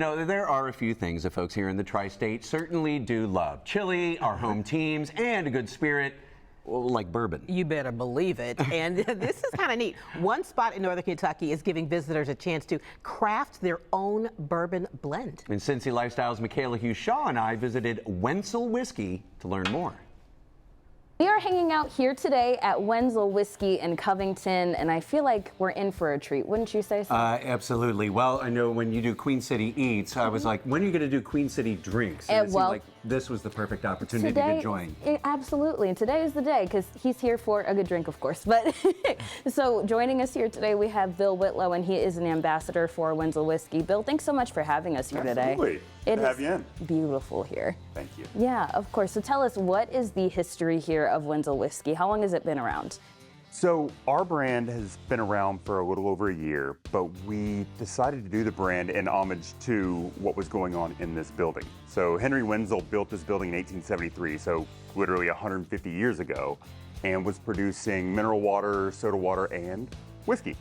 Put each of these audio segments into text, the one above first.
No, there are a few things that folks here in the tri-state certainly do love. Chili, our home teams, and a good spirit, well, like bourbon. You better believe it. And this is kind of neat. One spot in Northern Kentucky is giving visitors a chance to craft their own bourbon blend. In CINCY Lifestyle's Mikhayla, Hughes-Shaw and I visited Wenzel Whiskey to learn more. We are hanging out here today at Wenzel Whiskey in Covington, and I feel like we're in for a treat. Wouldn't you say so? Absolutely. Well, I know when you do Queen City Eats, I was like, when are you going to do Queen City Drinks? And it seemed like this was the perfect opportunity to join. Absolutely. And today is the day, because he's here for a good drink, of course. But so joining us here today, we have Bill Whitlow, and he is an ambassador for Wenzel Whiskey. Bill, thanks so much for having us here today. Absolutely. Good to have you in. Beautiful here. Thank you. Yeah, of course. So tell us, what is the history here of Wenzel Whiskey? How long has it been around? So our brand has been around for a little over a year, but we decided to do the brand in homage to what was going on in this building. So Henry Wenzel built this building in 1873, so literally 150 years ago, and was producing mineral water, soda water, and whiskey.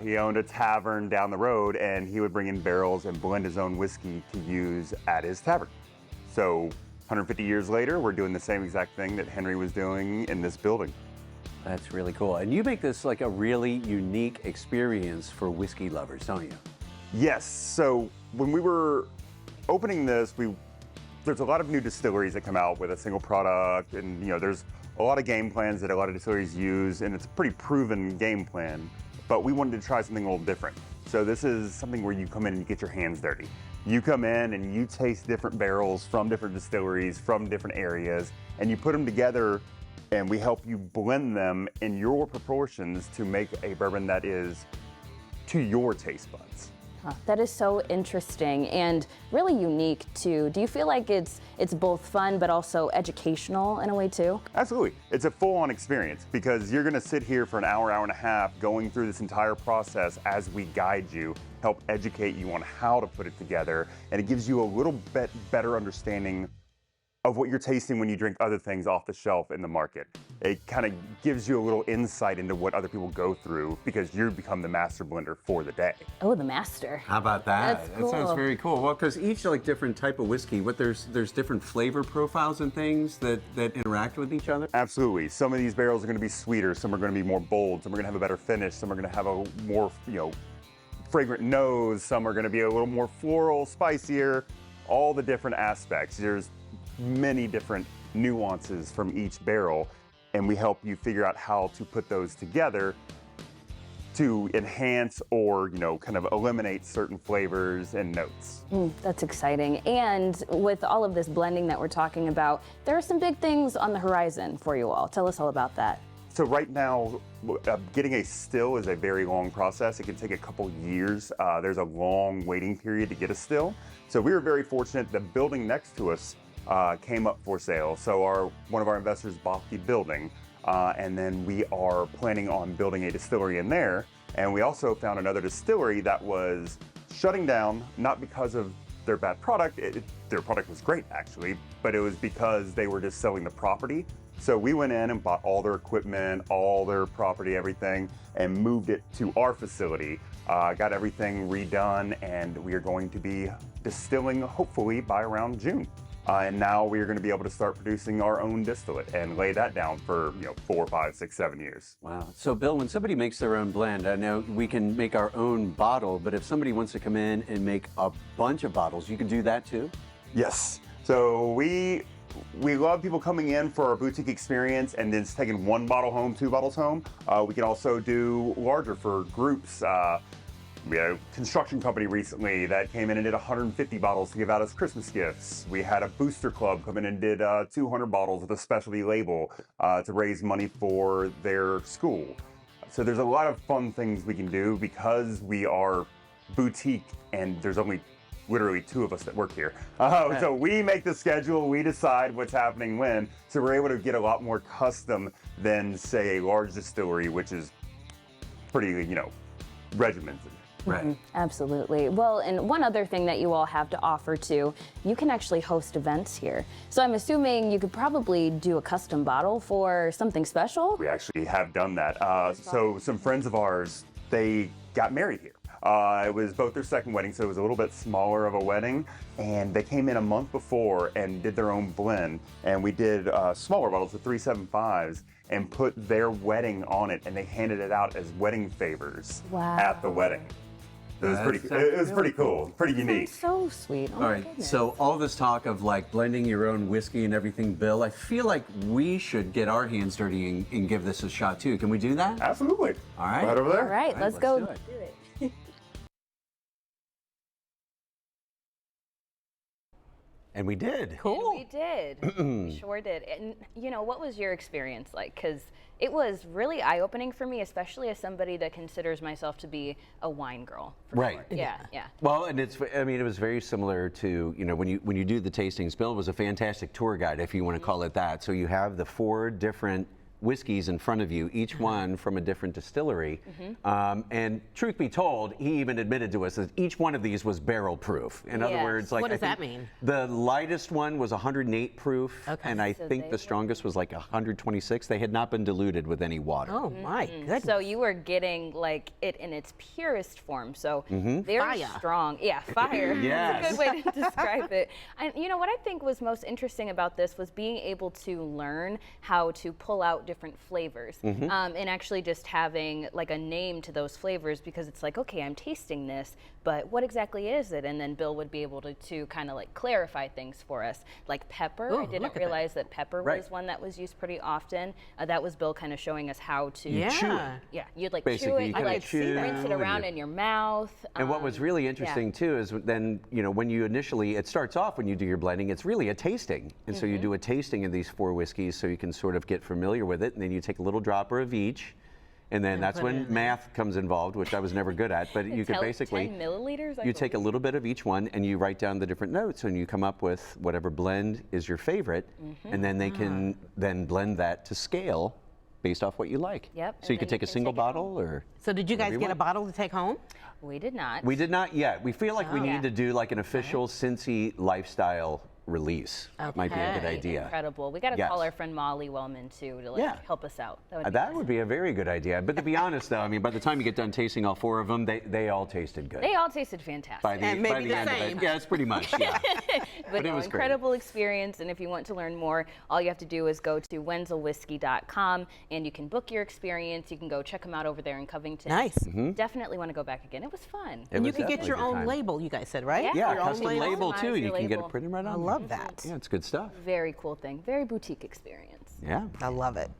He owned a tavern down the road, and he would bring in barrels and blend his own whiskey to use at his tavern. So 150 years later, we're doing the same exact thing that Henry was doing in this building. That's really cool. And you make this like a really unique experience for whiskey lovers, don't you? Yes. So when we were opening this, there's a lot of new distilleries that come out with a single product, and there's a lot of game plans that a lot of distilleries use, and it's a pretty proven game plan. But we wanted to try something a little different. So this is something where you come in and you get your hands dirty. You come in and you taste different barrels from different distilleries, from different areas, and you put them together, and we help you blend them in your proportions to make a bourbon that is to your taste buds. That is so interesting and really unique too. Do you feel like it's both fun but also educational in a way too? Absolutely. It's a full-on experience because you're going to sit here for an hour, hour and a half going through this entire process as we guide you, help educate you on how to put it together, and it gives you a little bit better understanding of what you're tasting when you drink other things off the shelf in the market. It kind of gives you a little insight into what other people go through because you become the master blender for the day. Oh, the master. How about that? That's cool. That sounds very cool. Well, because each different type of whiskey, there's different flavor profiles and things that interact with each other? Absolutely. Some of these barrels are going to be sweeter, some are going to be more bold, some are going to have a better finish, some are going to have a more, fragrant nose, some are going to be a little more floral, spicier, all the different aspects. There's many different nuances from each barrel, and we help you figure out how to put those together to enhance or kind of eliminate certain flavors and notes. That's exciting. And with all of this blending that we're talking about, there are some big things on the horizon for you all. Tell us all about that. So right now, getting a still is a very long process. It can take a couple years. There's a long waiting period to get a still. So we were very fortunate. The building next to us came up for sale. So one of our investors bought the building, and then we are planning on building a distillery in there. And we also found another distillery that was shutting down, not because of their bad product. Their product was great actually, but it was because they were just selling the property. So we went in and bought all their equipment, all their property, everything, and moved it to our facility. Got everything redone, and we are going to be distilling hopefully by around June. And now we are going to be able to start producing our own distillate and lay that down for 4, 5, 6, 7 years. Wow. So Bill, when somebody makes their own blend, I know we can make our own bottle, but if somebody wants to come in and make a bunch of bottles, you can do that too? Yes. So we love people coming in for our boutique experience and then just taking 1 bottle home, 2 bottles home. We can also do larger for groups. We had a construction company recently that came in and did 150 bottles to give out as Christmas gifts. We had a booster club come in and did 200 bottles with a specialty label to raise money for their school. So there's a lot of fun things we can do because we are boutique and there's only literally 2 of us that work here. So we make the schedule, we decide what's happening when, so we're able to get a lot more custom than, say, a large distillery, which is pretty, regimented. Right. Absolutely. Well, and one other thing that you all have to offer too, you can actually host events here. So I'm assuming you could probably do a custom bottle for something special? We actually have done that. So some friends of ours, they got married here. It was both their second wedding, so it was a little bit smaller of a wedding. And they came in a month before and did their own blend. And we did smaller bottles, the 375s, and put their wedding on it. And they handed it out as wedding favors at the wedding. It was pretty cool, pretty unique. So sweet. Oh All my right, goodness. so all this talk of like blending your own whiskey and everything, Bill, I feel like we should get our hands dirty and give this a shot too. Can we do that? Absolutely. All right. Right over there. All right, All right, let's go. do it. And we did. Cool. We did. We sure did. And you know, what was your experience like? Because it was really eye-opening for me, especially as somebody that considers myself to be a wine girl. for Right. sure. Yeah, yeah. Well, and I mean, it was very similar to, you know, when you do the tastings. Bill was a fantastic tour guide, if you want to call it that. So you have the 4 different whiskeys in front of you, each one from a different distillery. And truth be told, he even admitted to us that each one of these was barrel proof. In other Yes. words, like What does I think that mean? The lightest one was 108 proof, Okay. and I So think they the strongest was like 126. They had not been diluted with any water. Oh my goodness. So you were getting like it in its purest form. So very Fire. strong. Yeah, fire. Yes. That's a good way to describe it. And you know what I think was most interesting about this was being able to learn how to pull out different flavors and actually just having like a name to those flavors, because it's like, okay, I'm tasting this, but what exactly is it? And then Bill would be able to kind of like clarify things for us. Like pepper, Ooh, I didn't look at that. realize that pepper Right. was one that was used pretty often. That was Bill kind of showing us how to chew it. Yeah. yeah, you'd like Basically, chew it, you you kinda like chew rinse it and around you- in your mouth. And what was really interesting too is then, you know, when you initially, it starts off when you do your blending, it's really a tasting. And so you do a tasting of these 4 whiskeys so you can sort of get familiar with it. And then you take a little dropper of each. And then that's put it when in there. math comes involved, which I was never good at. But you could basically, 10 milliliters. you take a little bit of each one and you write down the different notes and you come up with whatever blend is your favorite. And then they can then blend that to scale based off what you like. Yep, So you and could then take you a can single take it home. bottle or. So did you guys Whatever you get a want. bottle to take home? We did not. We did not yet. We feel like we Yeah. need to do like an official Cincy lifestyle release. Might be a good Okay. idea. Incredible. We got to Yes. call our friend Molly Wellman too to like Yeah. help us out. That would be That awesome. would be a very good idea. But to be honest, though, I mean, by the time you get done tasting all 4 of them, they all tasted good. They all tasted fantastic. by the, And by maybe the the end same. of it. Yeah, it's pretty much, yeah. But it no, was great. incredible experience. And if you want to learn more, all you have to do is go to wenzelwhiskey.com and you can book your experience. You can go check them out over there in Covington. Nice. Definitely want to go back again. It was fun. It And you was can get definitely your a good own time. label, you guys said, right? Yeah. Yeah, Your own custom label Customize too. your You can get label. it printed right on I there. love that. Yeah, it's good stuff. Very cool thing. Very boutique experience. Yeah. I love it.